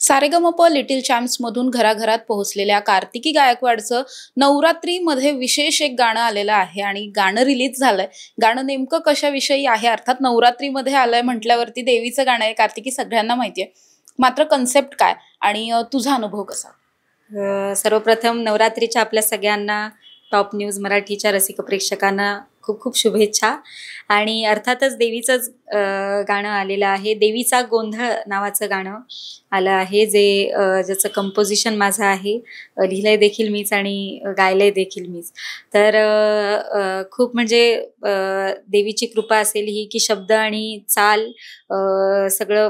Sa Re Ga Ma Pa little champs मधून घराघरात पोहोचलेल्या कार्तिकी गायकवाडचं नवरात्रीमध्ये विशेष एक गाणं आलेलं आहे आणि गाणं रिलीज झालंय. गाणं नेमकं कशाविषयी आहे, अर्थात नवरात्रीमध्ये आलंय म्हटल्यावरती देवीचं गाणं आहे, कार्तिकी सगळ्यांना माहिती आहे. मात्र कन्सेप्ट काय आणि तुझा अनुभव कसा? सर्वप्रथम नवरात्रीच्या आपल्या सगळ्यांना टॉप न्यूज मराठीच्या रसिक प्रेक्षकांना खूप खूप शुभेच्छा. आणि अर्थातच देवीचंच गाणं आलेलं आहे. देवीचा गोंधळ नावाचं गाणं आलं आहे, ज्याचं कंपोजिशन माझं आहे. लिहिलंय देखील मीच आणि गायलंय देखील मीच. तर खूप म्हणजे देवीची कृपा असेल ही की शब्द आणि चाल सगळं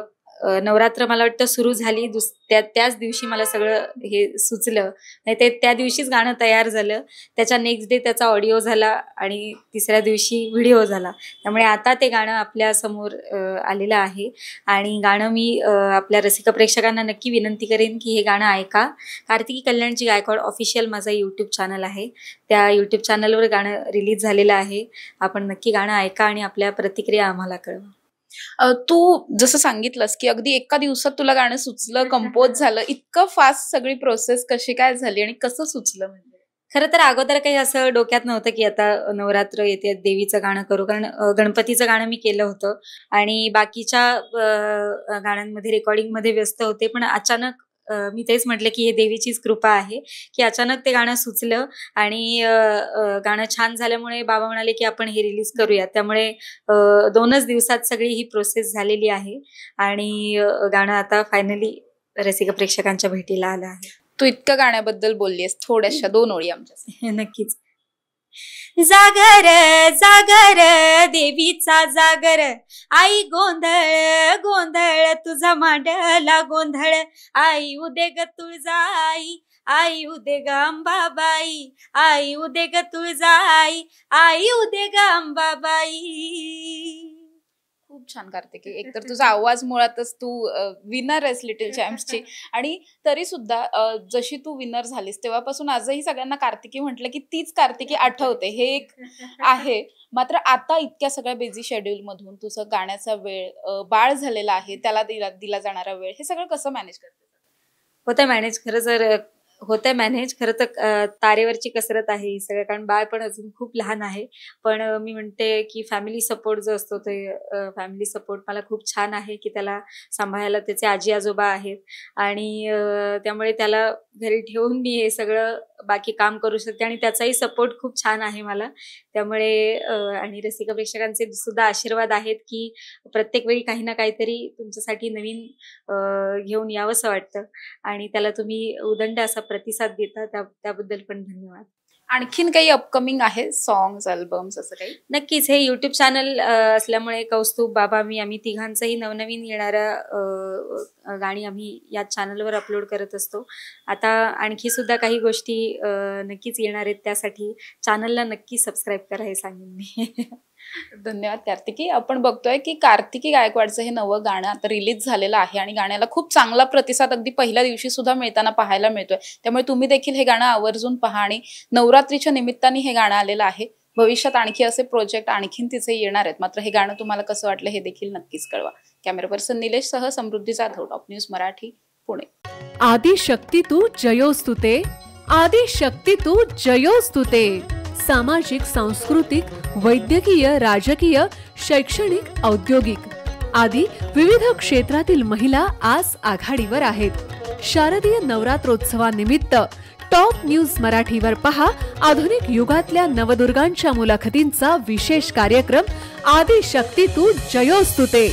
नवरात्र मला वाटतं सुरू झाली त्याच दिवशी मला सगळं हे सुचलं. नाही ते त्या दिवशीच गाणं तयार झालं. त्याच्या नेक्स्ट डे त्याचा ऑडिओ झाला आणि तिसऱ्या दिवशी व्हिडिओ झाला. त्यामुळे आता ते गाणं आपल्या समोर आलेलं आहे. आणि गाणं मी आपल्या रसिक प्रेक्षकांना नक्की विनंती करेन की हे गाणं ऐका. कार्तिकी कल्याणची गायकवाड ऑफिशियल माझा यूट्यूब चॅनल आहे. त्या यूट्यूब चॅनलवर गाणं रिलीज झालेलं आहे. आपण नक्की गाणं ऐका आणि आपल्या प्रतिक्रिया आम्हाला कळवा. तू जसं सांगितलंस की अगदी एका दिवसात तुला गाणं सुचलं, कंपोज झालं. इतकं फास्ट सगळी प्रोसेस कशी काय झाली आणि कसं सुचलं? म्हणजे खरं तर अगोदर काही असं डोक्यात नव्हतं की आता नवरात्र येते देवीचं गाणं करू, कारण गणपतीचं गाणं मी केलं होतं आणि बाकीच्या गाण्यांमध्ये रेकॉर्डिंगमध्ये व्यस्त होते. पण अचानक मी तेच म्हटलं की हे देवीचीच कृपा आहे की अचानक ते गाणं सुचलं आणि गाणं छान झाल्यामुळे बाबा म्हणाले की आपण हे रिलीज करूया. त्यामुळे 2च दिवसात सगळी ही प्रोसेस झालेली आहे आणि गाणं आता फायनली रसिक प्रेक्षकांच्या भेटीला आलं आहे. तू इतकं गाण्याबद्दल बोललीस, थोड्याशा 2 ओळी आमच्या. नक्कीच. जागर जागर देवीचा जागर, आई गोंधळ गोंधळ तुझा मांडला गोंधळ, आई उदे ग तुळजाई, आई उदे ग अंबाबाई, आई उदे ग तुळजाई, आई उदे ग अंबाबाई. खूप छान कार्तिकी. एकतर तुझा आवाज मुळातच तू विनर आहेस लिटिल चॅम्प्सची. आणि तरी सुद्धा जशी तू विनर झालीस तेव्हापासून आजही सगळ्यांना कार्तिकी म्हटलं की तीच कार्तिकी आठवते, हे एक आहे. मात्र आता इतक्या सगळ्या बिझी शेड्यूल मधून तुझं गाण्याचा वेळ, बाळ झालेला आहे त्याला दिला जाणारा वेळ, हे सगळं कसं मॅनेज करते? होतं मॅनेज. खरं जर होतंय मॅनेज. खरं तर तारेवरची कसरत आहे ही सगळं, कारण बाळ पण अजून खूप लहान आहे. पण मी म्हणते की फॅमिली सपोर्ट जो असतो ते फॅमिली सपोर्ट मला खूप छान आहे की त्याला सांभाळायला त्याचे आजी आजोबा आहेत आणि त्यामुळे त्याला घरी ठेवून मी हे सगळं बाकी काम करू शकते आणि त्याचाही सपोर्ट खूप छान आहे मला. त्यामुळे आणि रसिक प्रेक्षकांचे सुद्धा आशीर्वाद आहेत की प्रत्येक वेळी काही ना काहीतरी तुमच्यासाठी नवीन घेऊन यावंसं वाटतं आणि त्याला तुम्ही उदंड असा प्रतिसाद देता, त्याबद्दल पण धन्यवाद. आणखीन काही अपकमिंग आहे सॉंग्स, अल्बम्स असं काही? नक्कीच. हे युट्यूब चॅनल असल्यामुळे कौस्तुभ, बाबा, मी आम्ही तिघांचंही नवनवीन येणाऱ्या गाणी आम्ही या चॅनलवर अपलोड करत असतो. आता आणखी सुद्धा काही गोष्टी नक्कीच येणार आहेत. त्यासाठी चॅनलला नक्की सबस्क्राईब करा हे सांगेन मी. धन्यवाद कार्तिकी. आपण बघतोय की कार्तिकी गायकवाडचं हे नवं गाणं आता रिलीज झालेलं आहे आणि गाण्याला खूप चांगला प्रतिसाद अगदी पहिल्या दिवशी सुद्धा मिळताना पाहायला मिळतोय. त्यामुळे तुम्ही देखील हे गाणं आवर्जून पहा. आणि नवरात्रीच्या निमित्ताने हे गाणं आलेलं आहे. भविष्यात आणखी असे प्रोजेक्ट आणखीन तिचे येणार आहेत. मात्र हे गाणं तुम्हाला कसं वाटलं हे देखील नक्कीच कळवा. कॅमेरा पर्सन निलेश सह समृद्धी जाधव, टॉप न्यूज मराठी, पुणे. आदि शक्ती तू जयोस्तुते, आदि शक्ती तू जयोस्तुते. सामाजिक, सांस्कृतिक, वैद्यकीय, राजकीय, शैक्षणिक, औद्योगिक आदी विविध क्षेत्रातील महिला आज आघाडीवर आहेत. शारदीय नवरात्रोत्सवानिमित्त टॉप न्यूज मराठीवर पहा आधुनिक युगातल्या नवदुर्गांच्या मुलाखतींचा विशेष कार्यक्रम आदि शक्ती तू जयोस्तुते.